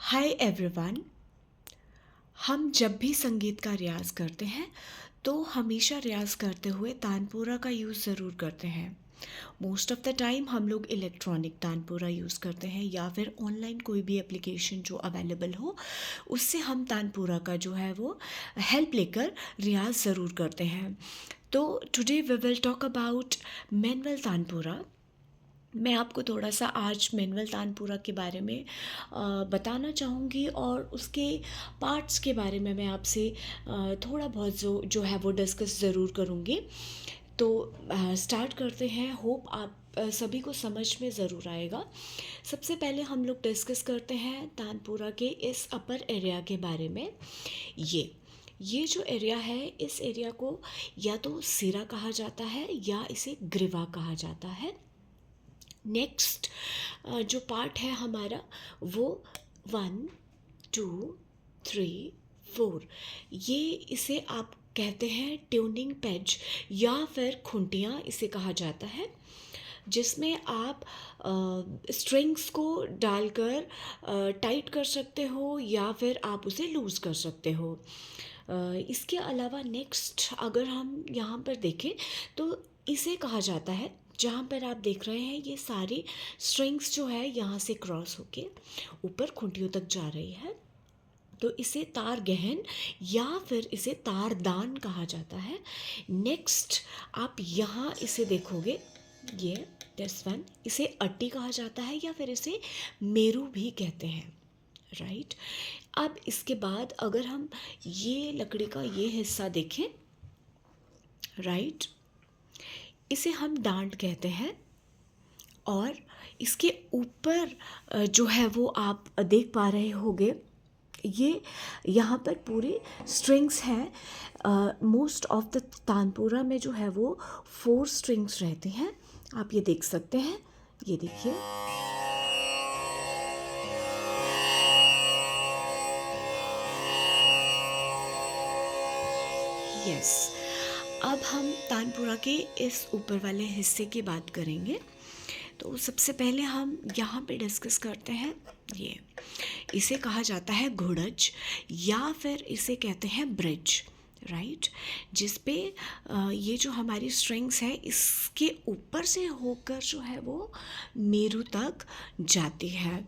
Hi everyone. हम जब भी संगीत का रियाज़ करते हैं तो हमेशा रियाज़ करते हुए तानपुरा का यूज़ ज़रूर करते हैं। मोस्ट ऑफ़ द टाइम हम लोग इलेक्ट्रॉनिक तानपुरा यूज़ करते हैं या फिर ऑनलाइन कोई भी एप्लीकेशन जो अवेलेबल हो उससे हम तानपुरा का जो है वो हेल्प लेकर रियाज़ ज़रूर करते हैं। तो today we will talk about manual tanpura. मैं आपको थोड़ा सा आज मैनुअल तानपुरा के बारे में बताना चाहूँगी और उसके पार्ट्स के बारे में मैं आपसे थोड़ा बहुत जो है वो डिस्कस ज़रूर करूँगी। तो स्टार्ट करते हैं। होप आप सभी को समझ में ज़रूर आएगा। सबसे पहले हम लोग डिस्कस करते हैं तानपुरा के इस अपर एरिया के बारे में। ये जो एरिया है, इस एरिया को या तो सिरा कहा जाता है या इसे ग्रीवा कहा जाता है। नेक्स्ट जो पार्ट है हमारा वो 1 2 3 4, ये इसे आप कहते हैं ट्यूनिंग पेज या फिर खुंटियाँ इसे कहा जाता है, जिसमें आप स्ट्रिंग्स को डालकर टाइट कर सकते हो या फिर आप उसे लूज़ कर सकते हो। इसके अलावा नेक्स्ट अगर हम यहाँ पर देखें तो इसे कहा जाता है, जहाँ पर आप देख रहे हैं ये सारी स्ट्रिंग्स जो है यहाँ से क्रॉस होके ऊपर खूंटियों तक जा रही है, तो इसे तार गहन या फिर इसे तारदान कहा जाता है। नेक्स्ट आप यहाँ इसे देखोगे, ये दिस वन, इसे अट्टी कहा जाता है या फिर इसे मेरू भी कहते हैं, राइट। अब इसके बाद अगर हम ये लकड़ी का ये हिस्सा देखें, राइट, इसे हम डांट कहते हैं। और इसके ऊपर जो है वो आप देख पा रहे होंगे, ये यहाँ पर पूरे स्ट्रिंग्स हैं। मोस्ट ऑफ द तानपुरा में जो है वो 4 स्ट्रिंग्स रहते हैं, आप ये देख सकते हैं। ये देखिए, यस। अब हम तानपुरा के इस ऊपर वाले हिस्से की बात करेंगे। तो सबसे पहले हम यहाँ पे डिस्कस करते हैं, ये इसे कहा जाता है घुड़च या फिर इसे कहते हैं ब्रिज, राइट, जिस पे ये जो हमारी स्ट्रिंग्स है इसके ऊपर से होकर जो है वो मेरू तक जाती है।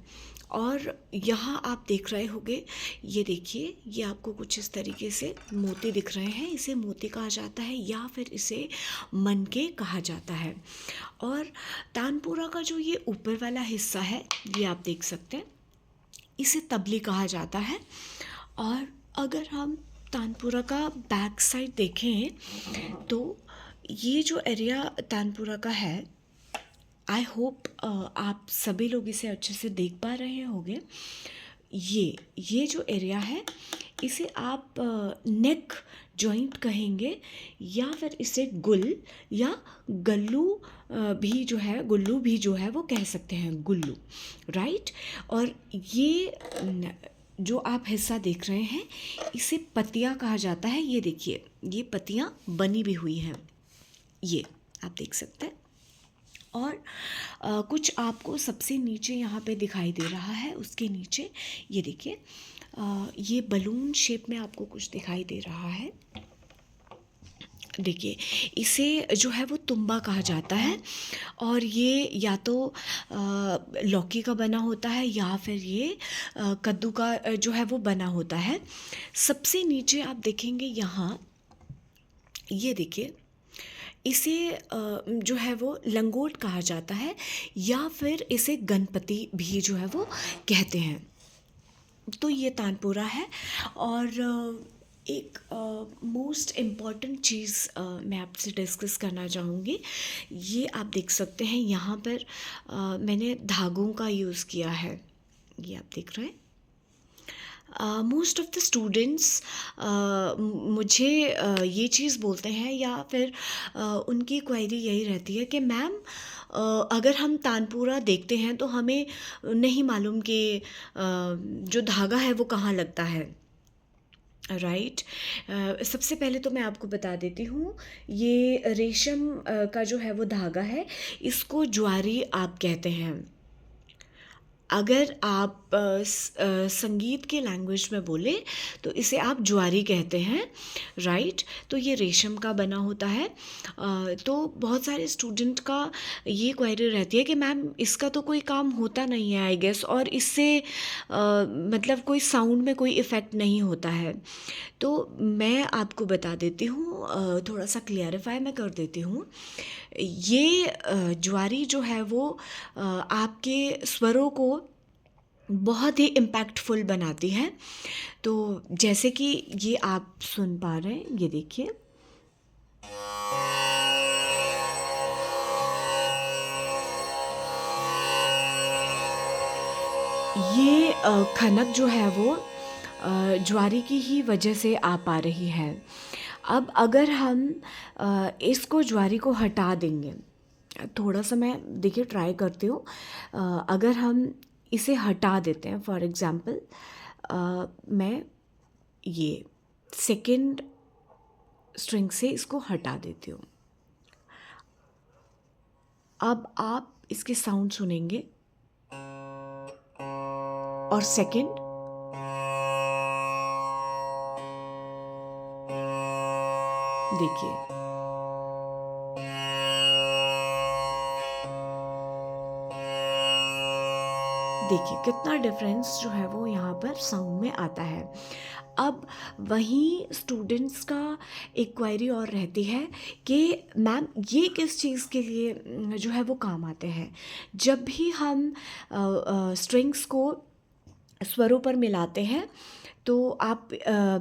और यहाँ आप देख रहे होंगे, ये देखिए, ये आपको कुछ इस तरीके से मोती दिख रहे हैं, इसे मोती कहा जाता है या फिर इसे मनके कहा जाता है। और तानपुरा का जो ये ऊपर वाला हिस्सा है, ये आप देख सकते हैं, इसे तबली कहा जाता है। और अगर हम तानपुरा का बैक साइड देखें तो ये जो एरिया तानपुरा का है, आई होप आप सभी लोग इसे अच्छे से देख पा रहे होंगे। ये जो एरिया है इसे आप नेक जॉइंट कहेंगे या फिर इसे गुल या गल्लू भी जो है, गुल्लू भी जो है वो कह सकते हैं, गुल्लू, राइट। और ये जो आप हिस्सा देख रहे हैं इसे पतिया कहा जाता है। ये देखिए, ये पतियाँ बनी भी हुई हैं, ये आप देख सकते हैं। और कुछ आपको सबसे नीचे यहाँ पे दिखाई दे रहा है, उसके नीचे ये देखिए, ये बलून शेप में आपको कुछ दिखाई दे रहा है। देखिए, इसे जो है वो तुम्बा कहा जाता है और ये या तो लौकी का बना होता है या फिर ये कद्दू का जो है वो बना होता है। सबसे नीचे आप देखेंगे यहाँ, ये देखिए, इसे जो है वो लंगोट कहा जाता है या फिर इसे गणपति भी जो है वो कहते हैं। तो ये तानपुरा है। और एक मोस्ट इम्पॉर्टेंट चीज़ मैं आपसे डिस्कस करना चाहूँगी। ये आप देख सकते हैं, यहाँ पर मैंने धागों का यूज़ किया है, ये आप देख रहे हैं। मोस्ट ऑफ़ द स्टूडेंट्स मुझे ये चीज़ बोलते हैं या फिर उनकी क्वेरी यही रहती है कि मैम, अगर हम तानपुरा देखते हैं तो हमें नहीं मालूम कि जो धागा है वो कहाँ लगता है, राइट। सबसे पहले तो मैं आपको बता देती हूँ, ये रेशम का जो है वो धागा है, इसको ज्वारी आप कहते हैं। अगर आप संगीत के लैंग्वेज में बोले तो इसे आप ज्वारी कहते हैं, राइट। तो ये रेशम का बना होता है। तो बहुत सारे स्टूडेंट का ये क्वेरी रहती है कि मैम इसका तो कोई काम होता नहीं है आई गेस, और इससे मतलब कोई साउंड में कोई इफ़ेक्ट नहीं होता है। तो मैं आपको बता देती हूँ, थोड़ा सा क्लियरिफाई मैं कर देती हूँ। ये ज्वारी जो है वो आपके स्वरों को बहुत ही इम्पैक्टफुल बनाती है। तो जैसे कि ये आप सुन पा रहे हैं, ये देखिए, ये खनक जो है वो ज्वारी की ही वजह से आ पा रही है। अब अगर हम इसको ज्वारी को हटा देंगे, थोड़ा सा मैं देखिए ट्राई करती हूँ। अगर हम इसे हटा देते हैं, फॉर एग्ज़ाम्पल मैं ये सेकंड स्ट्रिंग से इसको हटा देती हूँ। अब आप इसके साउंड सुनेंगे, और सेकंड, देखिए, देखिए कितना डिफरेंस जो है वो यहाँ पर साउंड में आता है। अब वहीं स्टूडेंट्स का एक क्वेरी और रहती है कि मैम ये किस चीज़ के लिए जो है वो काम आते हैं। जब भी हम स्ट्रिंग्स को स्वरों पर मिलाते हैं तो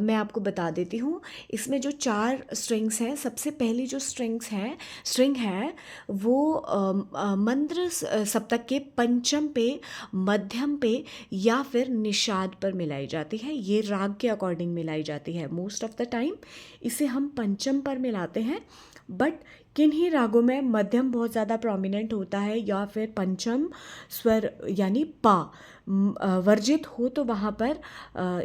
मैं आपको बता देती हूँ, इसमें जो 4 स्ट्रिंग्स हैं, सबसे पहली जो स्ट्रिंग है वो मंद्र सप्तक के पंचम पे, मध्यम पे या फिर निषाद पर मिलाई जाती है। ये राग के अकॉर्डिंग मिलाई जाती है। मोस्ट ऑफ द टाइम इसे हम पंचम पर मिलाते हैं, बट किन्हीं रागों में मध्यम बहुत ज़्यादा प्रोमिनेंट होता है, या फिर पंचम स्वर यानी पा वर्जित हो तो वहाँ पर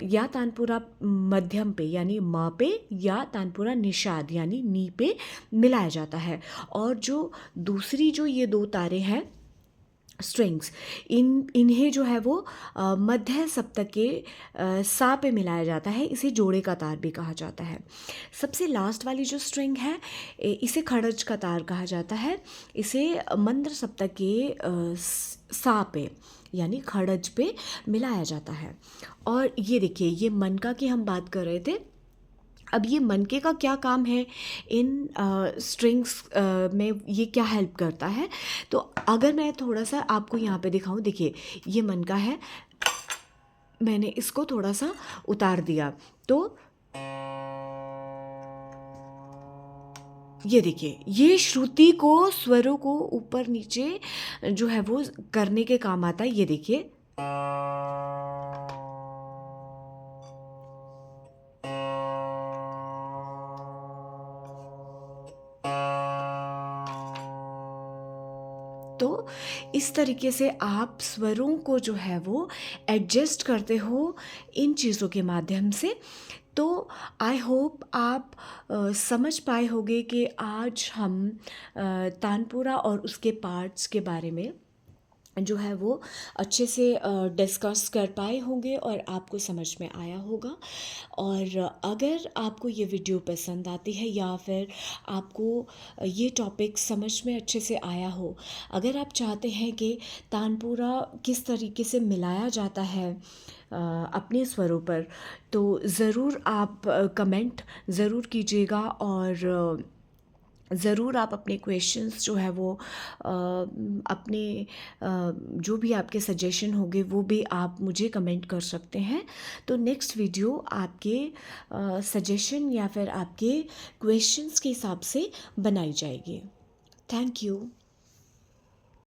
या तानपुरा मध्यम पे यानी म पे, या तानपुरा निषाद यानी नी पे मिलाया जाता है। और जो दूसरी जो ये 2 तारे हैं स्ट्रिंग्स, इन्हें जो है वो मध्य सप्तक के सा पे मिलाया जाता है। इसे जोड़े का तार भी कहा जाता है। सबसे लास्ट वाली जो स्ट्रिंग है इसे खड़ज का तार कहा जाता है। इसे मंद्र सप्तक के सा पे यानी खड़ज पे मिलाया जाता है। और ये देखिए, ये मनका की हम बात कर रहे थे। अब ये मनके का क्या काम है इन स्ट्रिंग्स में, ये क्या हेल्प करता है? तो अगर मैं थोड़ा सा आपको यहाँ पे दिखाऊं, देखिए ये मनका है, मैंने इसको थोड़ा सा उतार दिया तो ये देखिए, ये श्रुति को, स्वरों को ऊपर नीचे जो है वो करने के काम आता है। ये देखिए, तो इस तरीके से आप स्वरों को जो है वो एडजस्ट करते हो इन चीज़ों के माध्यम से। तो आई होप आप समझ पाए होंगे कि आज हम तानपुरा और उसके पार्ट्स के बारे में जो है वो अच्छे से डिस्कस कर पाए होंगे और आपको समझ में आया होगा। और अगर आपको ये वीडियो पसंद आती है या फिर आपको ये टॉपिक समझ में अच्छे से आया हो, अगर आप चाहते हैं कि तानपुरा किस तरीके से मिलाया जाता है अपने स्वरों पर, तो ज़रूर आप कमेंट ज़रूर कीजिएगा, और ज़रूर आप अपने क्वेश्चंस जो है वो अपने जो भी आपके सजेशन होंगे वो भी आप मुझे कमेंट कर सकते हैं। तो नेक्स्ट वीडियो आपके सजेशन या फिर आपके क्वेश्चंस के हिसाब से बनाई जाएगी। Thank you.